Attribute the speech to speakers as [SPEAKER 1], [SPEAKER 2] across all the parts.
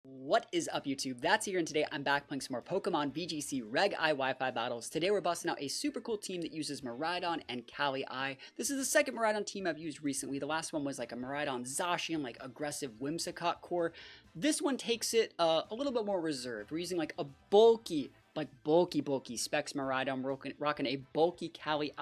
[SPEAKER 1] What is up, YouTube? That's here, and today I'm back playing some more Pokemon VGC Reg I Wi-Fi battles. Today we're busting out a super cool team that uses Miraidon and Cali. This is the second Miraidon team I've used recently. The last one was like a Miraidon Zacian, like aggressive Whimsicott core. This one takes it a little bit more reserved. We're using like a bulky Specs Miraidon, rocking a bulky Cali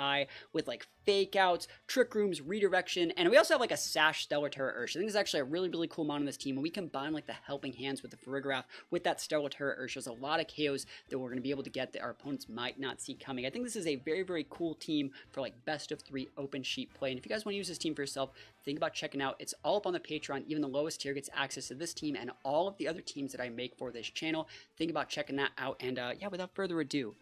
[SPEAKER 1] with like fake outs, trick rooms, redirection, and we also have like a Sash Stellar Terra Ursha. I think this is actually a really cool mod on this team. When we combine like the helping hands with the Farigiraf with that Stellar Terra Ursha, there's a lot of KOs that we're going to be able to get that our opponents might not see coming. I think this is a very cool team for like best of 3 open sheet play. And if you guys want to use this team for yourself, think about checking out. It's all up on the Patreon. Even the lowest tier gets access to this team and all of the other teams that I make for this channel. Think about checking that out. And yeah, without further ado,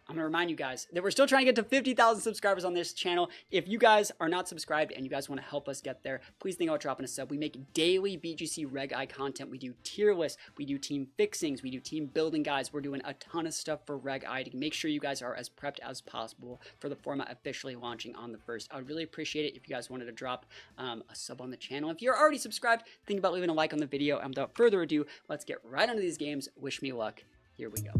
[SPEAKER 1] I'm going to remind you guys that we're still trying to get to 50,000 subscribers on this channel. If you guys are not subscribed and you guys want to help us get there, please think about dropping a sub. We make daily VGC Reg I content. We do tier lists. We do team fixings. We do team building guides. We're doing a ton of stuff for Reg I to make sure you guys are as prepped as possible for the format officially launching on the 1st. I would really appreciate it if you guys wanted to drop a sub on the channel. If you're already subscribed, think about leaving a like on the video. And without further ado, let's get right into these games. Wish me luck. Here we go.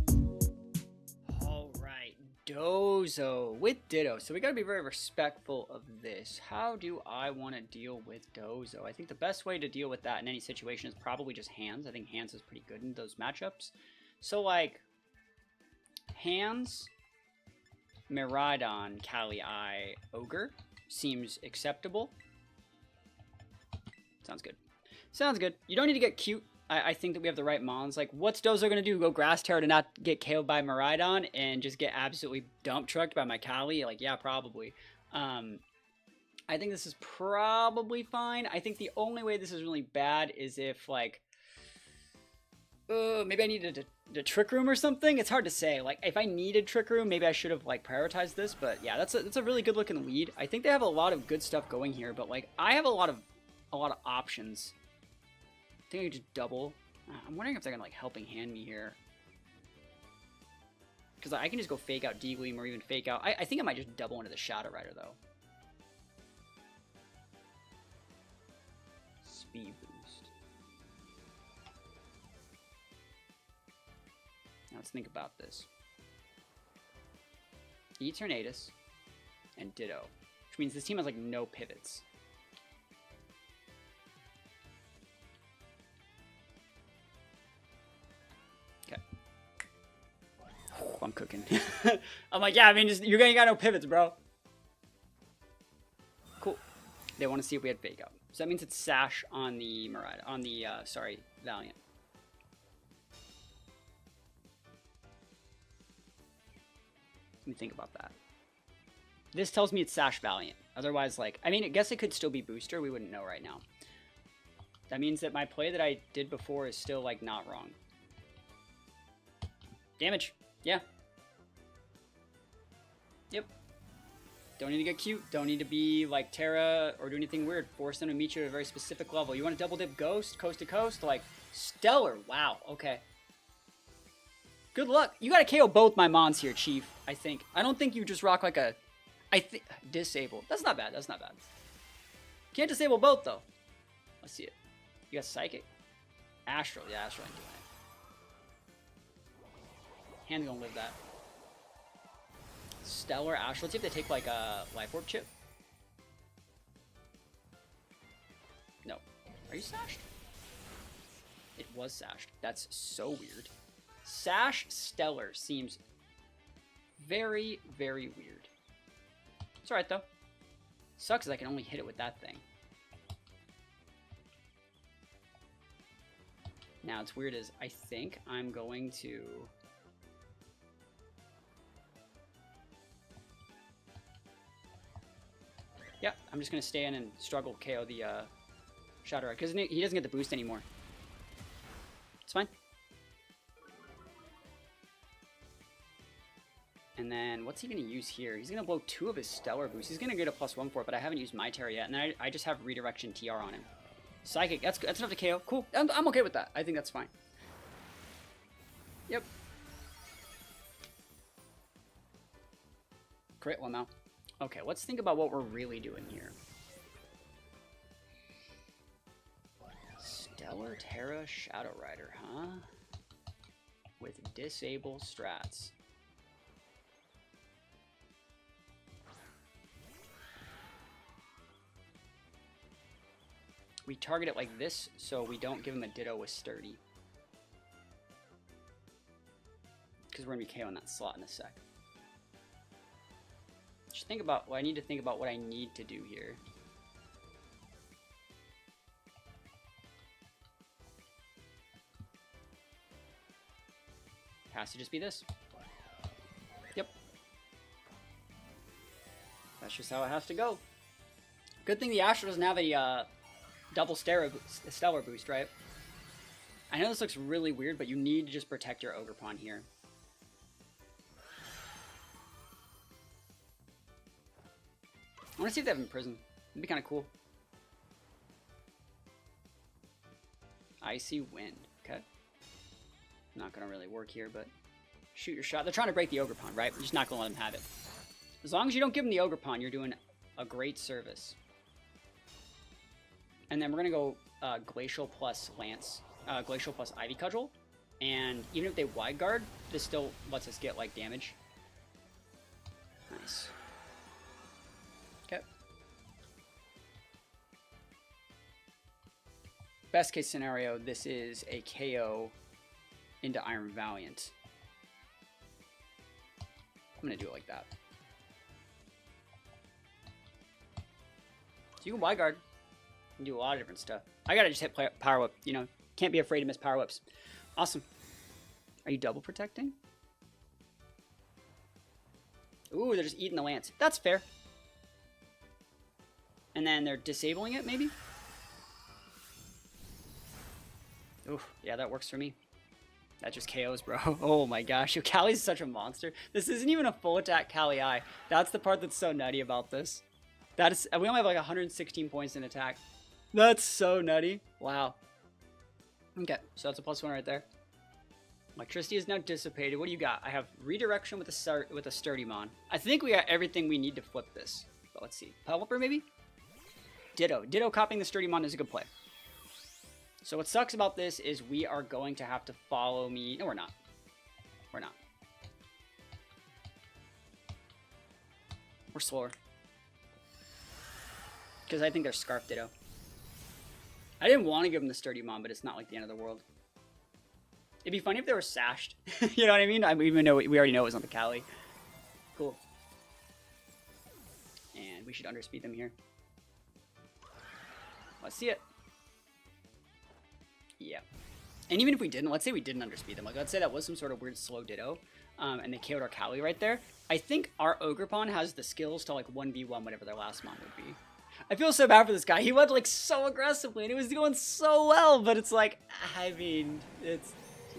[SPEAKER 1] Dozo with Ditto. So we gotta be very respectful of this. How do I want to deal with Dozo? I think the best way to deal with that in any situation is probably just hands. I think hands is pretty good in those matchups. So like hands, Miraidon, Cali, Ogre seems acceptable. Sounds good. Sounds good. You don't need to get cute. I think that we have the right mons. Like, what's Dozo going to do? Go Grass Terror to not get KO'd by Miraidon and just get absolutely dump trucked by my Cali? Like, yeah, probably. I think this is probably fine. I think the only way this is really bad is if, like, maybe I needed a Trick Room or something. It's hard to say. Like, if I needed Trick Room, maybe I should have, like, prioritized this. But, yeah, that's a really good-looking lead. I think they have a lot of good stuff going here. But, like, I have a lot of options. I think I could just double. I'm wondering if they're gonna like helping hand me here, because I can just go fake out D-Gleam or even fake out. I think I might just double into the Shadow Rider though. Speed boost. Now let's think about this. Eternatus and Ditto, which means this team has like no pivots. I'm cooking. I'm like, yeah, I mean, you're gonna got no pivots, bro. Cool. They want to see if we had fake out. So that means it's Sash on the Miraidon, on the, sorry, Valiant. Let me think about that. This tells me it's Sash Valiant. Otherwise, like, I mean, I guess it could still be Booster. We wouldn't know right now. That means that my play that I did before is still, like, not wrong. Damage. Yeah. Yep. Don't need to get cute. Don't need to be like Terra or do anything weird. Force them to meet you at a very specific level. You want to double dip Ghost, coast to coast? Like, Stellar. Wow. Okay. Good luck. You got to KO both my mons here, Chief, I think. I don't think you just rock like a... Disable. That's not bad. That's not bad. Can't disable both, though. Let's see it. You got Psychic? Astral. Yeah, Astral ain't doing it. Hand's gonna live that. Stellar Astral. Let's see if they take like a Life Orb chip. No. Are you sashed? It was sashed. That's so weird. Sash Stellar seems very weird. It's alright though. Sucks that I can only hit it with that thing. Now, it's weird is I think I'm going to... Yeah, I'm just going to stay in and struggle KO the Shadow Rider, because he doesn't get the boost anymore. It's fine. And then, what's he going to use here? He's going to blow 2 of his Stellar boosts. He's going to get a +1 for it, but I haven't used my Terra yet, and then I just have Redirection TR on him. Psychic, that's enough to KO. Cool, I'm okay with that. I think that's fine. Yep. Crit one now. Okay, let's think about what we're really doing here. Stellar Terra Shadow Rider, huh? With disable strats. We target it like this, so we don't give him a Ditto with Sturdy. Because we're going to be KOing that slot in a sec. Just think about, well, I need to think about what I need to do here. Has to just be this. Yep. That's just how it has to go. Good thing the Astro doesn't have a double stellar boost, right? I know this looks really weird, but you need to just protect your Ogerpon here. I want to see if they have Imprison. It'd be kind of cool. Icy Wind. Okay. Not going to really work here, but shoot your shot. They're trying to break the Ogerpon, right? We're just not going to let them have it. As long as you don't give them the Ogerpon, you're doing a great service. And then we're going to go Glacial plus Lance. Glacial plus Ivy Cudgel. And even if they Wide Guard, this still lets us get, like, damage. Nice. Okay. Best case scenario, this is a KO into Iron Valiant. I'm going to do it like that. So you can Wide Guard. You can do a lot of different stuff. I got to just hit Power Whip. You know, can't be afraid to miss Power Whips. Awesome. Are you double protecting? Ooh, they're just eating the Lance. That's fair. And then they're disabling it, maybe? Ooh, yeah, that works for me. That just KOs, bro. Oh my gosh, Kali's such a monster. This isn't even a full attack Kali Eye. That's the part that's so nutty about this. That is, we only have like 116 points in attack. That's so nutty. Wow. Okay, so that's a +1 right there. Electricity is now dissipated. What do you got? I have redirection with a Sturdymon. I think we got everything we need to flip this. But let's see. Pelipper maybe? Ditto. Ditto copying the Sturdymon is a good play. So what sucks about this is we are going to have to follow me. No, we're not. We're not. We're slower. Because I think they're Scarf Ditto. I didn't want to give them the Sturdymon, but it's not like the end of the world. It'd be funny if they were sashed. You know what I mean? Even though we already know it was on the Kali. Cool. And we should underspeed them here. Let's see it. Yeah. And even if we didn't, let's say we didn't underspeed them. Like, let's say that was some sort of weird slow Ditto. And they KO'd our Kali right there. I think our Ogerpon has the skills to, like, 1v1 whatever their last mon would be. I feel so bad for this guy. He went, like, so aggressively, and he was doing so well. But it's like, I mean, it's...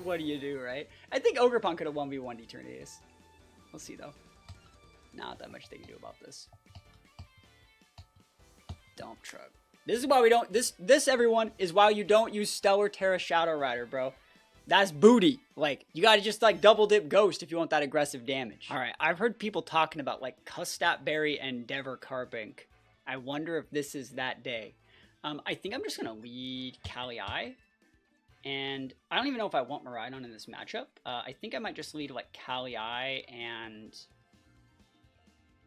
[SPEAKER 1] What do you do, right? I think Ogerpon could have 1v1'd Eternatus. We'll see, though. Not that much they can do about this. Dump truck. This is why we don't... This, everyone, is why you don't use Stellar Terra Shadow Rider, bro. That's booty. Like, you gotta just, like, double dip Ghost if you want that aggressive damage. Alright, I've heard people talking about, like, Custat Berry and Dever Carbink. I wonder if this is that day. I think I'm just gonna lead Kali Eye. And I don't even know if I want Miraidon in this matchup. I think I might just lead, like, Kali Eye and...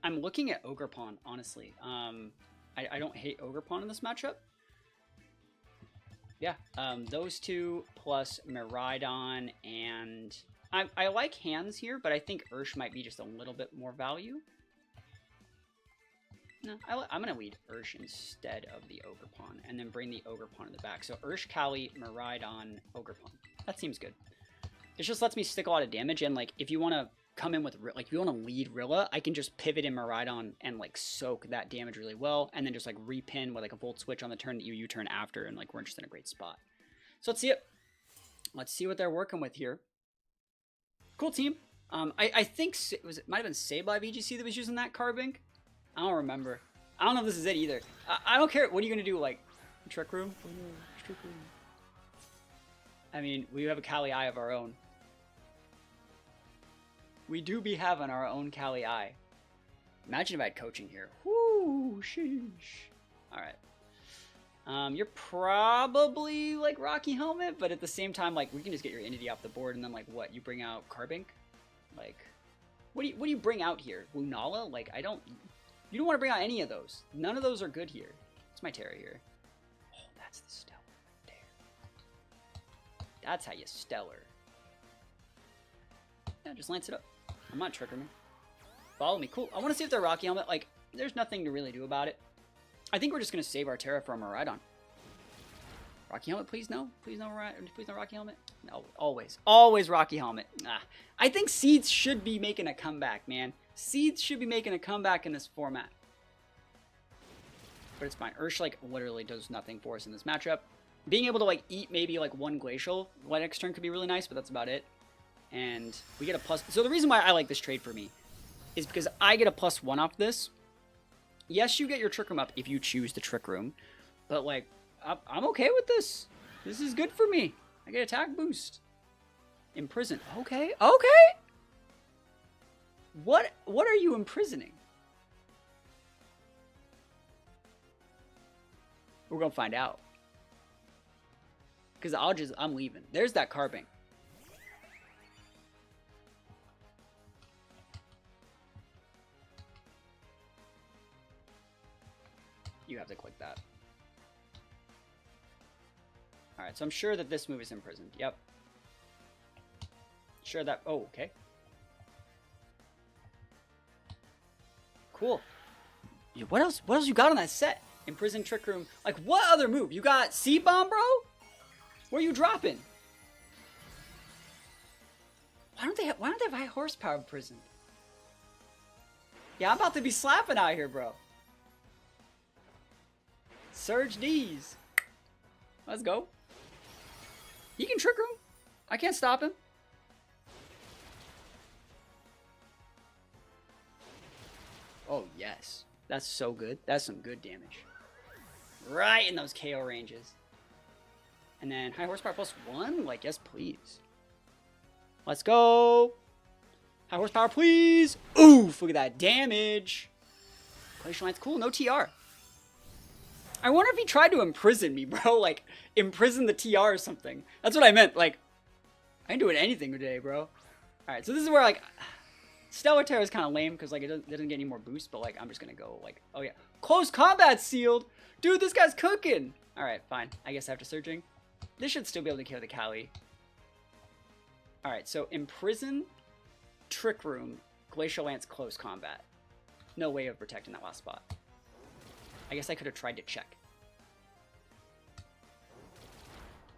[SPEAKER 1] I'm looking at Ogerpon, honestly. I don't hate Ogerpon in this matchup. Yeah, those two plus Miraidon and... I like hands here, but I think Ursh might be just a little bit more value. No, I'm going to lead Ursh instead of the Ogerpon, and then bring the Ogerpon in the back. So Ursh, Kali, Miraidon, Ogerpon. That seems good. It just lets me stick a lot of damage, and, like, if you want to come in with, like, if you want to lead Rilla, I can just pivot in Miraidon and, like, soak that damage really well, and then just, like, repin with, like, a Volt Switch on the turn that you U-turn after, and, like, we're just in a great spot. So let's see it. Let's see what they're working with here. Cool team. I think it might have been Sableye VGC that was using that Carbink. I don't remember. I don't know if this is it either. I don't care. What are you going to do, like, Trick Room? Oh, no, Trick Room. I mean, we have a Kali Eye of our own. We do be having our own Kali Eye. Imagine if I had coaching here. Whoo, sheesh. Alright. You're probably like Rocky Helmet, but at the same time, like we can just get your entity off the board, and then like what? You bring out Carbink? Like, what do you bring out here? Lunala? Like you don't want to bring out any of those. None of those are good here. What's my Terra here? Oh, that's the stellar right there. That's how you stellar. Yeah, just lance it up. I'm not tricking me. Follow me. Cool. I want to see if they're Rocky Helmet. Like, there's nothing to really do about it. I think we're just going to save our Terra from Miraidon. Rocky Helmet, please no. Please no Rocky Helmet. No, always. Always Rocky Helmet. I think Seeds should be making a comeback, man. Seeds should be making a comeback in this format. But it's fine. Ursh, like, literally does nothing for us in this matchup. Being able to, like, eat maybe, like, one Glacial next turn could be really nice, but that's about it. And we get a plus. So the reason why I like this trade for me is because I get a +1 off this. Yes, you get your Trick Room up if you choose the Trick Room. But, like, I'm okay with this. This is good for me. I get attack boost. Imprison. Okay. Okay. What are you imprisoning? We're going to find out. Because I'm leaving. There's that Carbink. You have to click that. Alright, so I'm sure that this move is imprisoned. Yep. Sure that... Oh, okay. Cool. What else you got on that set? Imprison, Trick Room. Like, what other move? You got Seed Bomb, bro? Where are you dropping? Why don't they have high horsepower imprisoned? Yeah, I'm about to be slapping out here, bro. Surge D's. Let's go. He can Trick Room. I can't stop him. Oh, yes. That's so good. That's some good damage. Right in those KO ranges. And then high horsepower +1? Like, yes, please. Let's go. High horsepower, please. Oof, look at that damage. Glacial Lance, cool. No TR. I wonder if he tried to imprison me, bro. Like, imprison the TR or something. That's what I meant. Like, I ain't doing anything today, bro. Alright, so this is where, like, Stellar Terror is kind of lame because, like, it doesn't get any more boost, but, like, I'm just going to go, like, oh, yeah. Close combat sealed. Dude, this guy's cooking. Alright, fine. I guess after searching, this should still be able to kill the Cali. Alright, so Imprison, Trick Room, Glacial Lance, Close Combat. No way of protecting that last spot. I guess I could have tried to check.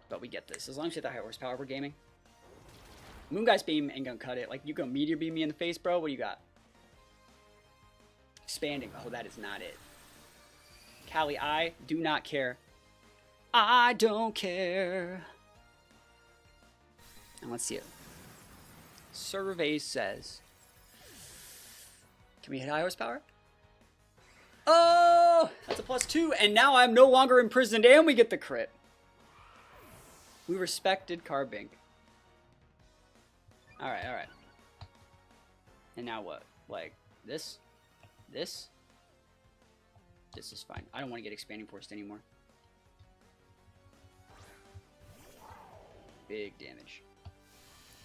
[SPEAKER 1] But we get this. As long as you have the high horsepower, we're gaming. Moongeist Beam ain't gonna cut it. Like, you gonna Meteor Beam me in the face, bro? What do you got? Expanding. Oh, that is not it. Cali, I do not care. I don't care. And let's see it. Survey says. Can we hit high horsepower? Oh, that's a +2, and now I'm no longer imprisoned, and we get the crit. We respected Carbink. Alright, alright. And now what? Like, this? This? This is fine. I don't want to get Expanding Force anymore. Big damage.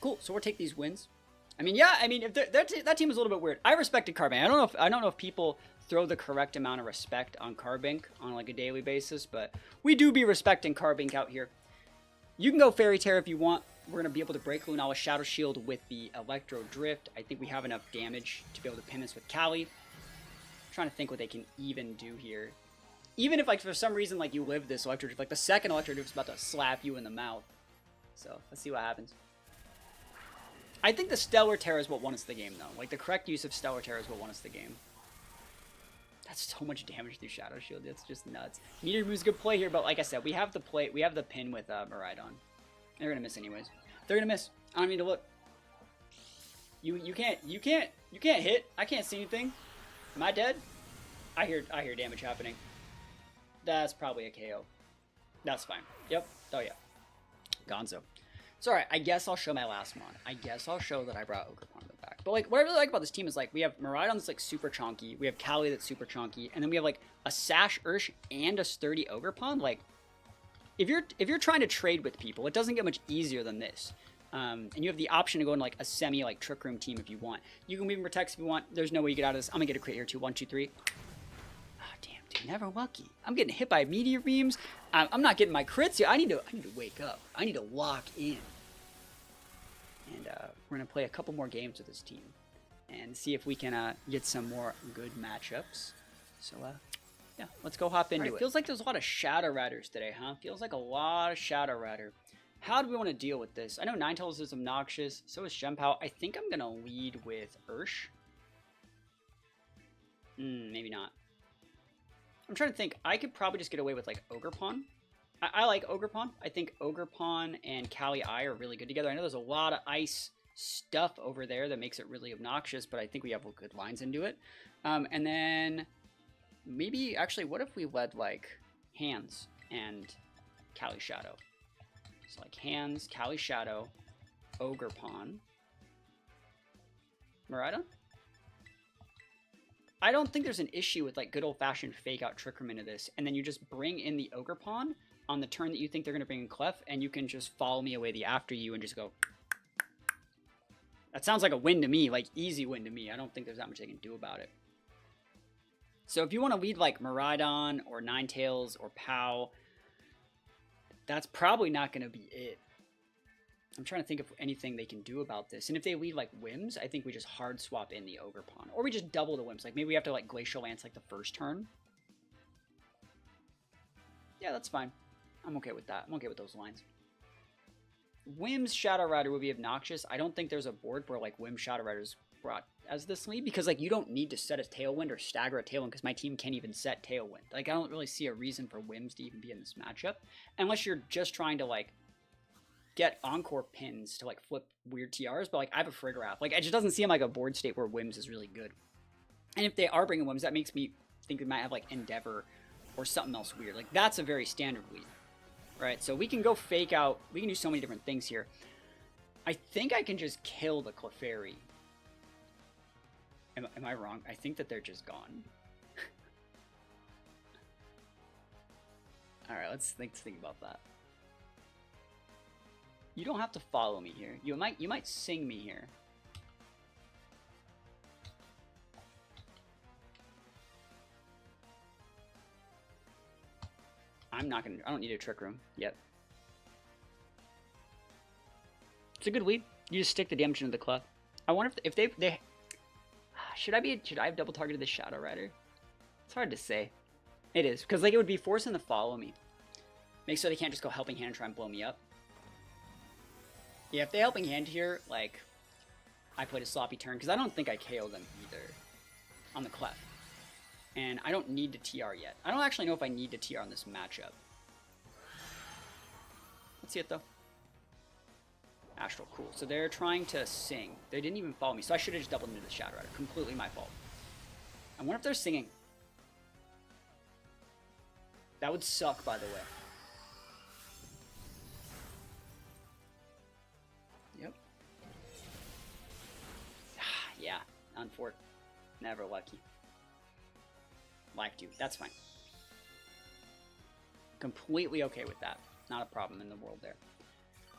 [SPEAKER 1] Cool, so we'll take these wins. I mean, yeah, I mean, if that team is a little bit weird. I respected Carbink. I don't know if people throw the correct amount of respect on Carbink on like a daily basis, but we do be respecting Carbink out here. You can go Fairy Terror if you want. We're going to be able to break Lunala's Shadow Shield with the Electro Drift. I think we have enough damage to be able to pin this with Cali. I'm trying to think what they can even do here. Even if, like, for some reason, like, you live this Electro Drift, like, the second Electro Drift is about to slap you in the mouth. So, let's see what happens. I think the Stellar Terror is what won us the game, though. Like, the correct use of Stellar Terror is what won us the game. That's so much damage through Shadow Shield. That's just nuts. Meteor Move's a good play here, but like I said, we have the pin with Miraidon. They're gonna miss anyways. They're gonna miss. I don't need to look. You can't hit. I can't see anything. Am I dead? I hear damage happening. That's probably a KO. That's fine. Yep. Oh yeah. Gonzo. It's alright. I guess I'll show my last mod. I guess I'll show that I brought Ogre Pond back. But like, what I really like about this team is like we have Miraidon that's like super chonky, we have Callie that's super chonky, and then we have like a Sash Ursh and a sturdy Ogerpon. Like, if you're trying to trade with people, it doesn't get much easier than this. And you have the option to go in like a semi like Trick Room team if you want. You can even protect if you want. There's no way you get out of this. I'm gonna get a crit here too. 1, 2, 3. Ah, damn, dude, never lucky. I'm getting hit by meteor beams. I'm not getting my crits here. I need to wake up. I need to lock in. And we're gonna play a couple more games with this team and see if we can get some more good matchups. So yeah, let's go hop into it. Feels like there's a lot of Shadow Riders today, huh? Feels like a lot of Shadow Rider. How do we want to deal with this? I know Ninetales is obnoxious, so is Shempow. I think I'm gonna lead with Ursh. Maybe not. I'm trying to think. I could probably just get away with like Ogerpon. I like Ogerpon. I think Ogerpon and Callie I are really good together. I know there's a lot of ice stuff over there that makes it really obnoxious, but I think we have good lines into it. And then maybe, actually, what if we led like Hands and Callie Shadow? So like Hands, Callie Shadow, Ogerpon, Miraidon? I don't think there's an issue with like good old-fashioned fake out Trick Room into this, and then you just bring in the Ogerpon on the turn that you think they're going to bring in Clef, and you can just follow me away the after you and just go. That sounds like a win to me, like easy win to me. I don't think there's that much they can do about it. So if you want to lead like Miraidon or Ninetales or Pow, that's probably not going to be it. I'm trying to think of anything they can do about this. And if they lead like Whims, I think we just hard swap in the Ogerpon. Or we just double the Whims. Like maybe we have to like Glacial Lance like the first turn. Yeah, that's fine. I'm okay with that. I'm okay with those lines. Whims Shadow Rider would be obnoxious. I don't think there's a board where like Whims Shadow Rider's brought as this lead, because like you don't need to set a Tailwind or stagger a Tailwind, because my team can't even set Tailwind. Like I don't really see a reason for Whims to even be in this matchup, unless you're just trying to like get Encore pins to like flip weird TRs. But like I have a Frigoraph. Like it just doesn't seem like a board state where Whims is really good. And if they are bringing Whims, that makes me think we might have like Endeavor or something else weird. Like that's a very standard lead. Right, so we can go fake out. We can do so many different things here. I think I can just kill the Clefairy. Am I wrong? I think that they're just gone. All right, let's think about that. You don't have to follow me here. You might sing me here. I don't need a Trick Room yet. It's a good lead. You just stick the damage into the Clef. I wonder if they should I have double targeted the Shadow Rider? It's hard to say. It is, because like it would be forcing to follow me. Make sure they can't just go Helping Hand and try and blow me up. Yeah, if they Helping Hand here, like I played a sloppy turn, because I don't think I KO them either on the Clef. And I don't need to TR yet. I don't actually know if I need to TR on this matchup. Let's see it though. Astral, cool. So they're trying to sing. They didn't even follow me, so I should have just doubled into the Shadow Rider. Completely my fault. I wonder if they're singing. That would suck, by the way. Yep. Yeah, unfortunate. Never lucky. Life do. That's fine. Completely okay with that. Not a problem in the world there.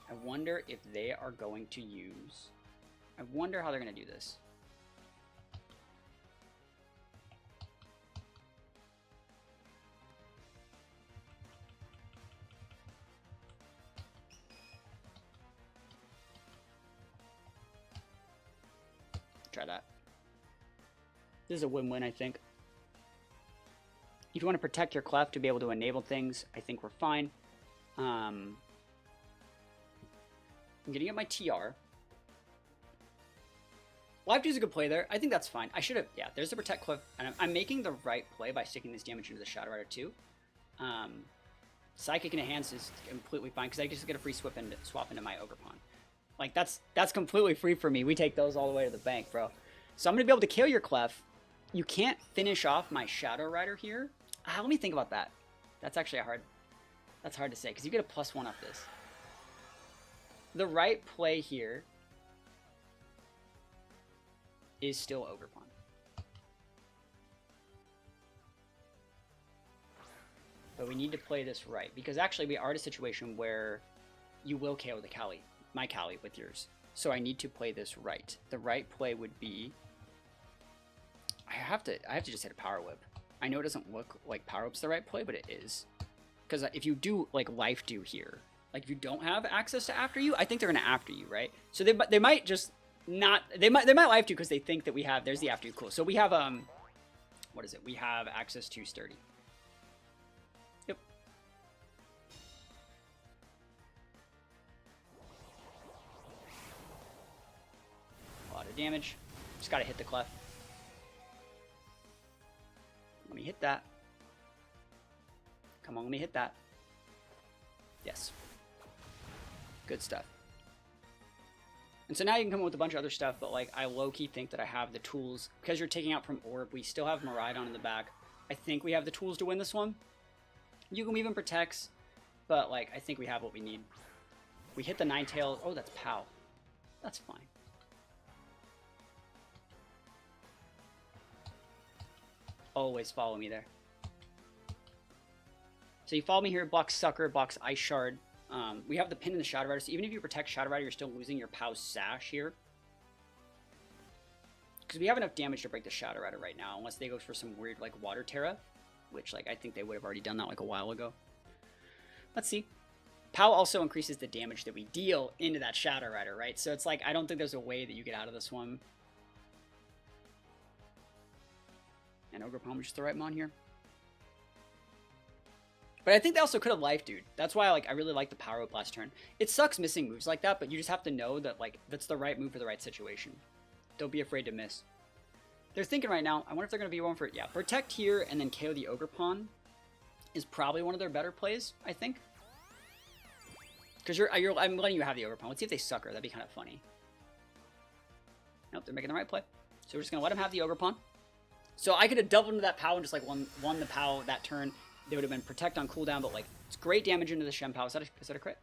[SPEAKER 1] I wonder if they are going to use... I wonder how they're going to do this. Try that. This is a win-win, I think. If you want to protect your Clef to be able to enable things, I think we're fine. I'm getting at my TR. Live 2 is a good play there. I think that's fine. I should have... Yeah, there's the Protect Clef. And I'm making the right play by sticking this damage into the Shadow Rider too. Psychic into Hands is completely fine, because I just get a free swap into my Ogerpon. Like, that's completely free for me. We take those all the way to the bank, bro. So I'm going to be able to kill your Clef. You can't finish off my Shadow Rider here. Let me think about that. That's actually that's hard to say, because you get a +1 off this. The right play here is still Ogerpon. But we need to play this right, because actually we are in a situation where you will KO the Cali, my Cali, with yours. So I need to play this right. The right play would be... I have to just hit a Power Whip. I know it doesn't look like Power Whip's the right play, but it is. Because if you do, like, Life Dew here, like, if you don't have access to After You, I think they're going to After You, right? So they might just not... They might Life Dew because they think that we have... There's the After You. Cool. So we have, what is it? We have access to Sturdy. Yep. A lot of damage. Just got to hit the Clef. Let me hit that. Come on, let me hit that. Yes. Good stuff. And so now you can come up with a bunch of other stuff, but like I low-key think that I have the tools. Because you're taking out from Orb, we still have Miraidon in the back. I think we have the tools to win this one. You can even protects, but like I think we have what we need. We hit the Ninetales. Oh, that's POW. That's fine. Always follow me there. So you follow me here, blocks Sucker, blocks Ice Shard. We have the pin in the Shadow Rider, so even if you protect Shadow Rider, you're still losing your POW Sash here. Because we have enough damage to break the Shadow Rider right now, unless they go for some weird, like, Water Terra. Which, like, I think they would have already done that, like, a while ago. Let's see. POW also increases the damage that we deal into that Shadow Rider, right? So it's like, I don't think there's a way that you get out of this one. And Ogerpon was just the right mon here. But I think they also could have Life Dude. That's why I really like the Power Whip last turn. It sucks missing moves like that, but you just have to know that like that's the right move for the right situation. Don't be afraid to miss. They're thinking right now, I wonder if they're going to be going for it. Yeah, Protect here and then KO the Ogerpon is probably one of their better plays, I think. Because I'm letting you have the Ogerpon. Let's see if they Sucker. That'd be kind of funny. Nope, they're making the right play. So we're just going to let them have the Ogerpon. So I could have doubled into that POW and just like won the POW that turn. They would have been Protect on cooldown, but like it's great damage into the Shen POW. Is that a crit?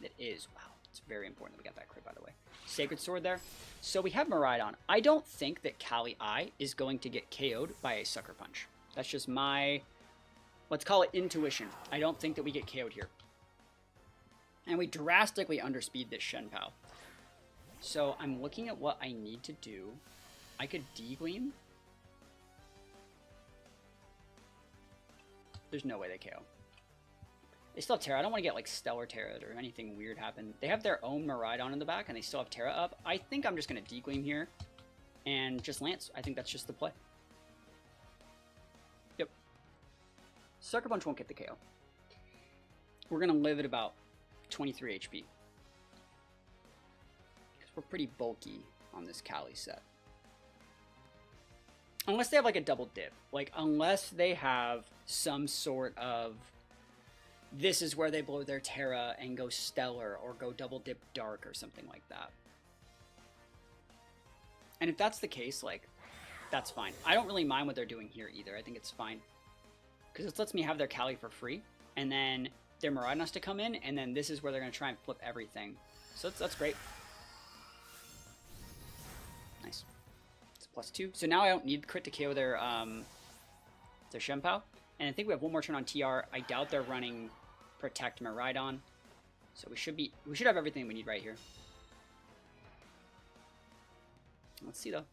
[SPEAKER 1] It is. Wow, it's very important that we got that crit, by the way. Sacred Sword there. So we have Miraidon. I don't think that Cali I is going to get KO'd by a Sucker Punch. That's just my, let's call it intuition. I don't think that we get KO'd here. And we drastically underspeed this Shen POW. So I'm looking at what I need to do. I could D-Gleam. There's no way they KO. They still have Terra. I don't want to get like Stellar Terra or anything weird happen. They have their own Miraidon in the back and they still have Terra up. I think I'm just going to D-Gleam here and just Lance. I think that's just the play. Yep. Sucker Punch won't get the KO. We're going to live at about 23 HP. Because we're pretty bulky on this Cali set. Unless they have like a double dip. Like unless they have some sort of, this is where they blow their Terra and go Stellar or go double dip Dark or something like that. And if that's the case, like, that's fine. I don't really mind what they're doing here either. I think it's fine. Because it lets me have their Cali for free. And then their Miraidon has to come in. And then this is where they're going to try and flip everything. So that's great. Nice. It's +2. So now I don't need crit to KO their Shen POW. And I think we have one more turn on TR. I doubt they're running Protect Miraidon. So we should have everything we need right here. Let's see though.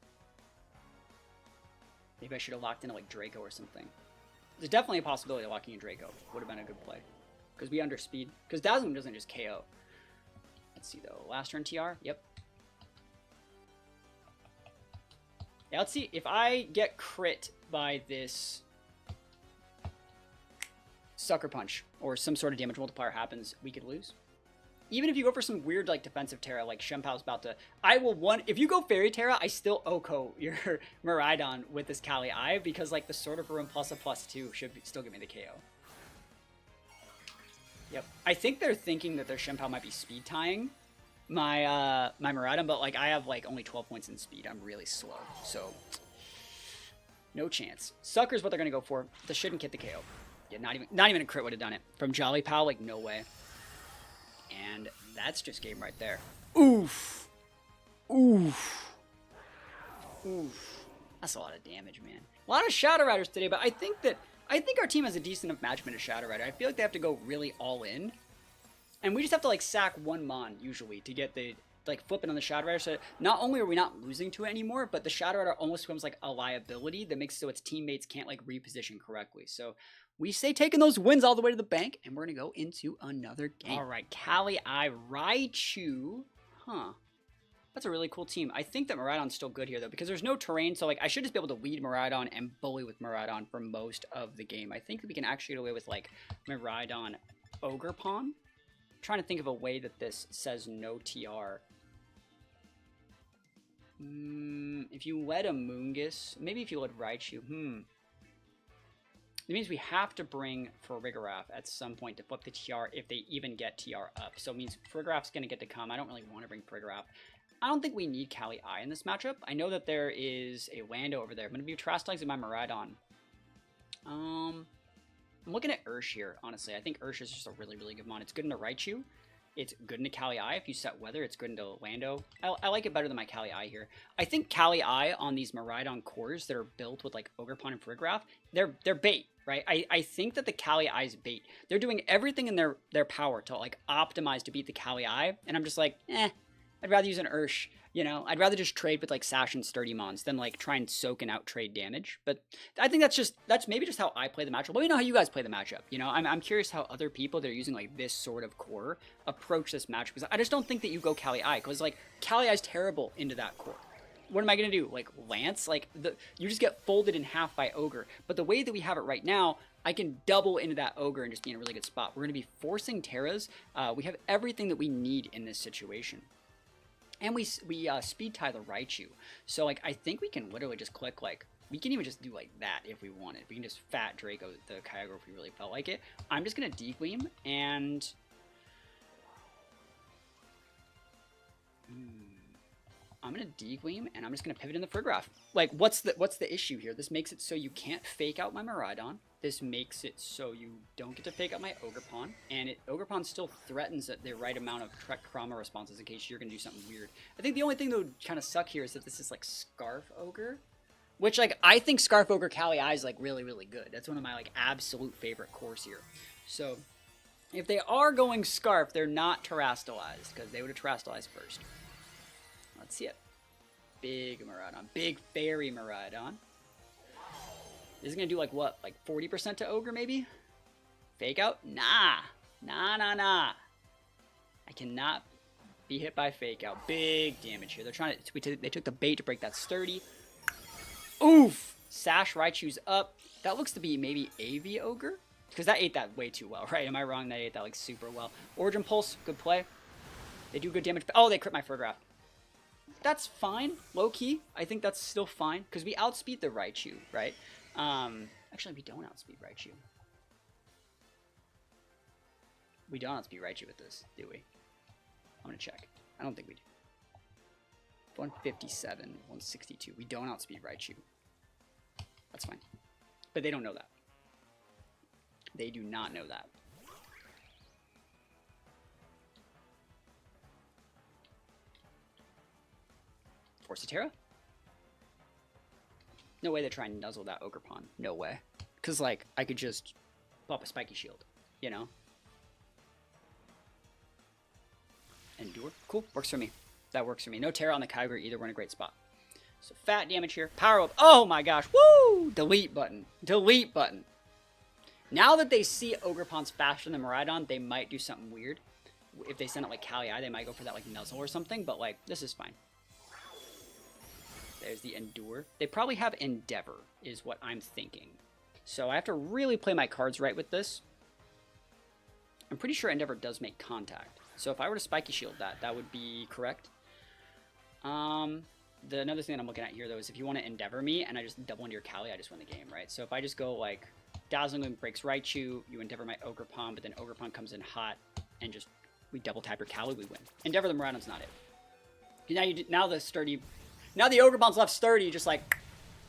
[SPEAKER 1] Maybe I should have locked into like Draco or something. There's definitely a possibility of locking in Draco. Would have been a good play. Because we underspeed. Because Dazzling doesn't just KO. Let's see though. Last turn TR. Yep. Yeah, let's see. If I get crit by this Sucker Punch or some sort of damage multiplier happens, we could lose. Even if you go for some weird like defensive Terra, like Shen POW's about to, if you go Fairy Terra, I still OHKO your Miraidon with this Cali I, because like the Sword of Ruin plus a +2 should still give me the KO. Yep. I think they're thinking that their Shen POW might be speed tying my my Miraidon, but like I have like only 12 points in speed. I'm really slow, so no chance. Sucker's what they're gonna go for. This shouldn't get the KO. Yeah, not even a crit would have done it. From Jolly Pal, like no way. And that's just game right there. Oof. Oof. Oof. That's a lot of damage, man. A lot of Shadow Riders today, but I think our team has a decent enough matchup into Shadow Rider. I feel like they have to go really all in. And we just have to, like, sack one Mon, usually, to get the, like, flipping on the Shadow Rider. So not only are we not losing to it anymore, but the Shadow Rider almost becomes, like, a liability that makes it so its teammates can't, like, reposition correctly. So we say taking those wins all the way to the bank, and we're going to go into another game. All right, Kali-I Raichu. Huh. That's a really cool team. I think that Miraidon's still good here, though, because there's no terrain, so, like, I should just be able to lead Miraidon and bully with Miraidon for most of the game. I think that we can actually get away with, like, Miraidon Ogerpon. Trying to think of a way that this says no TR. If you led a Moongus, maybe if you led Raichu, It means we have to bring Farigiraf at some point to flip the TR if they even get TR up. So it means Farigiraf's going to get to come. I don't really want to bring Farigiraf. I don't think we need Kali-I in this matchup. I know that there is a Lando over there. I'm going to be Terastallizing my Miraidon. I'm looking at Ursh here, honestly. I think Ursh is just a really, really good mon. It's good into Raichu. It's good into Kali-I. If you set weather, it's good into Lando. I like it better than my Kali-I here. I think Kali-I on these Miraidon cores that are built with, like, Ogerpon and Farigiraf, they're bait, right? I think that the Kali-I's bait. They're doing everything in their power to, like, optimize to beat the Kali-I, and I'm just like, I'd rather use an Ursh, you know? I'd rather just trade with, like, Sash and Sturdy Mons than, like, try and soak and out-trade damage. But I think that's maybe just how I play the matchup. Let me know how you guys play the matchup, you know? I'm curious how other people that are using, like, this sort of core approach this matchup, because I just don't think that you go Kali-I, because, like, Kali-I's terrible into that core. What am I going to do? Like, Lance? Like, you just get folded in half by Ogre. But the way that we have it right now, I can double into that Ogre and just be in a really good spot. We're going to be forcing Terras. We have everything that we need in this situation. And we speed tie the Raichu. So, like, I think we can literally just click, like, we can even just do, like, that if we wanted. We can just fat Draco the Kyogre if we really felt like it. I'm just going to Deep-Gleam, and I'm going to Deep-Gleam, and I'm just going to pivot in the Farigiraf. Like, what's the issue here? This makes it so you can't fake out my Miraidon. This makes it so you don't get to fake out my Ogerpon, and Ogerpon still threatens the right amount of Trauma responses in case you're going to do something weird. I think the only thing that would kind of suck here is that this is, like, Scarf Ogre, which, like, I think Scarf Ogre Kali-I is, like, really, really good. That's one of my, like, absolute favorite cores here. So, if they are going Scarf, they're not Terastallized, because they would have Terastallized first. Let's see it. Big Miraidon. Big Fairy Miraidon. This is going to do, like, what? Like, 40% to Ogre, maybe? Fake out? Nah. Nah. I cannot be hit by fake out. Big damage here. They're trying to... They took the bait to break that Sturdy. Oof! Sash Raichu's up. That looks to be maybe AV Ogre? Because that ate that way too well, right? Am I wrong? That ate that, like, super well. Origin Pulse. Good play. They do good damage. Oh, they crit my Farigiraf. That's fine. Low-key. I think that's still fine. Because we outspeed the Raichu, right? Actually, we don't outspeed Raichu. We don't outspeed Raichu with this, do we? I'm gonna check. I don't think we do. 157, 162. We don't outspeed Raichu. That's fine. But they don't know that. They do not know that. Force a Terra? No way they try and nuzzle that Ogerpon. No way. Because, like, I could just pop a Spiky Shield, you know? Endure. Cool. Works for me. That works for me. No Terra on the Kyogre either. We're in a great spot. So, fat damage here. Power up. Oh, my gosh. Woo! Delete button. Delete button. Now that they see Ogerpon's faster than Miraidon, they might do something weird. If they send it, like, Kali-I, they might go for that, like, nuzzle or something. But, like, this is fine. There's the Endure. They probably have Endeavor, is what I'm thinking. So I have to really play my cards right with this. I'm pretty sure Endeavor does make contact. So if I were to Spiky Shield that, that would be correct. Another thing that I'm looking at here, though, is if you want to Endeavor me and I just double into your Kali, I just win the game, right? So if I just go, like, Dazzling Gleam breaks Raichu, you Endeavor my Ogerpon, but then Ogerpon comes in hot, and just, we double tap your Kali, we win. Endeavor the Miraidon's not it. Now the Sturdy... Now the Ogerpon's left Sturdy, just like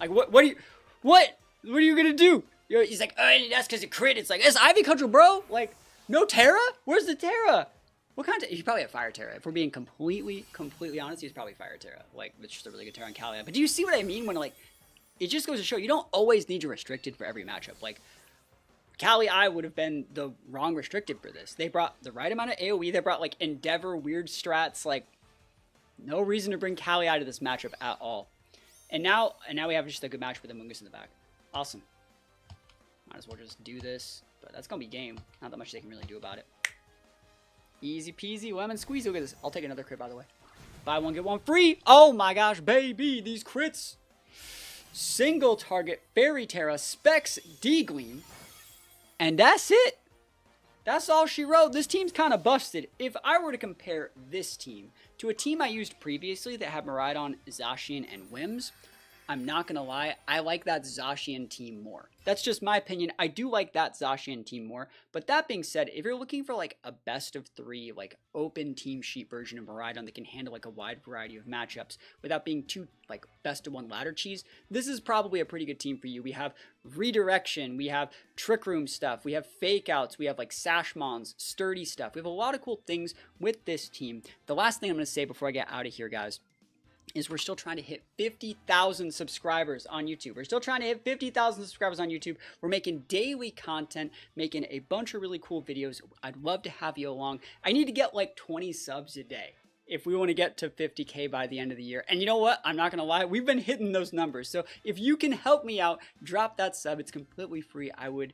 [SPEAKER 1] what are you gonna do? He's like, oh, that's because it crit. It's like, it's Ivy Control, bro. Like, no Terra? Where's the Terra? What kind of... He probably had Fire Terra. If we're being completely honest, he's probably Fire Terra. Like, it's just a really good Terra on Cali. But do you see what I mean when, like... It just goes to show you don't always need your restricted for every matchup. Like, Cali I would have been the wrong restricted for this. They brought the right amount of AoE. They brought, like, Endeavor, weird strats. Like, no reason to bring Cali I to this matchup at all. And now we have just a good match with the Mungus in the back. Awesome. Might as well just do this. But that's going to be game. Not that much they can really do about it. Easy peasy, lemon squeezy. Look at this. I'll take another crit, by the way. Buy one, get one free. Oh my gosh, baby. These crits. Single target, Fairy Terra, Specs, D-Gleam. And that's it. That's all she wrote. This team's kind of busted. If I were to compare this team to a team I used previously that had Miraidon, Zacian, and Wims, I'm not going to lie, I like that Zacian team more. That's just my opinion. I do like that Zacian team more. But that being said, if you're looking for like a best of 3, like open team sheet version of Miraidon that can handle like a wide variety of matchups without being too like best of 1 ladder cheese, this is probably a pretty good team for you. We have redirection, we have trick room stuff, we have fake outs, we have like Sashmons, sturdy stuff. We have a lot of cool things with this team. The last thing I'm going to say before I get out of here, guys, is we're still trying to hit 50,000 subscribers on YouTube. We're still trying to hit 50,000 subscribers on YouTube. We're making daily content, making a bunch of really cool videos. I'd love to have you along. I need to get like 20 subs a day if we want to get to 50K by the end of the year. And you know what? I'm not going to lie. We've been hitting those numbers. So if you can help me out, drop that sub. It's completely free. I would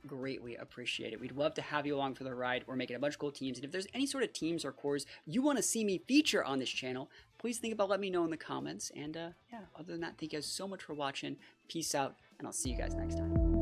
[SPEAKER 1] greatly appreciate it. We'd love to have you along for the ride. We're making a bunch of cool teams. And if there's any sort of teams or cores you want to see me feature on this channel, please think about letting me know in the comments. And yeah, other than that, thank you guys so much for watching. Peace out, and I'll see you guys next time.